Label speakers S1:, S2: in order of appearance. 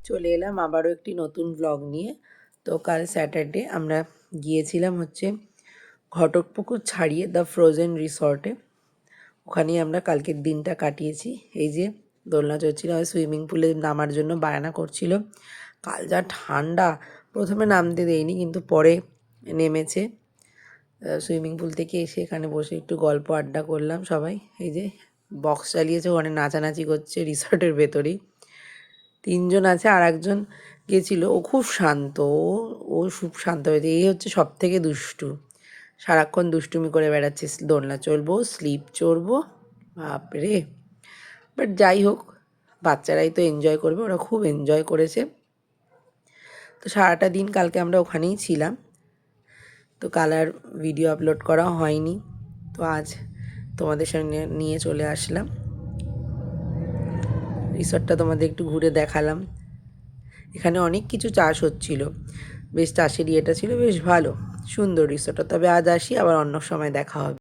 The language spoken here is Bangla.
S1: চলে এলাম আবারও একটি নতুন ব্লগ নিয়ে। তো কাল স্যাটারডে আমরা গিয়েছিলাম হচ্ছে ঘটকপুকুর ছাড়িয়ে দ্য ফ্রোজেন রিসর্টে। ওখানেই আমরা কালকের দিনটা কাটিয়েছি। এই যে দোলনা চড়ছিল, সুইমিং পুলে নামার জন্য বায়না করছিল। কাল যা ঠান্ডা, প্রথমে নামতে দেয়নি কিন্তু পরে নেমেছে। সুইমিং পুল থেকে এসে এখানে বসে একটু গল্প আড্ডা করলাম সবাই। এই যে বক্স চালিয়েছে, ওখানে নাচানাচি করছে রিসর্টের ভেতরেই। তিনজন আছে, আর একজন গেছিলো, ও খুব শান্ত, ও খুব শান্ত হয়েছে। এই হচ্ছে সব থেকে দুষ্টু, সারাক্ষণ দুষ্টুমি করে বেড়াচ্ছে, দোলনা চড়বো, স্লিপ চড়বো, বাপরে। বাট যাই হোক, বাচ্চারাই তো এনজয় করবে, ওরা খুব এনজয় করেছে। তো সারাটা দিন কালকে আমরা ওখানেই ছিলাম। তো কাল আর ভিডিও আপলোড করা হয়নি, তো আজ তোমাদের সঙ্গে নিয়ে চলে আসলাম। রিসর্টটা তোমাদের একটু ঘুরে দেখালাম। এখানে অনেক কিছু চাষ হচ্ছিল, বেশ চাষের ইয়েটা ছিল, বেশ ভালো সুন্দর রিসর্টটা। তবে আজ আসি, আবার অন্য সময় দেখা হবে।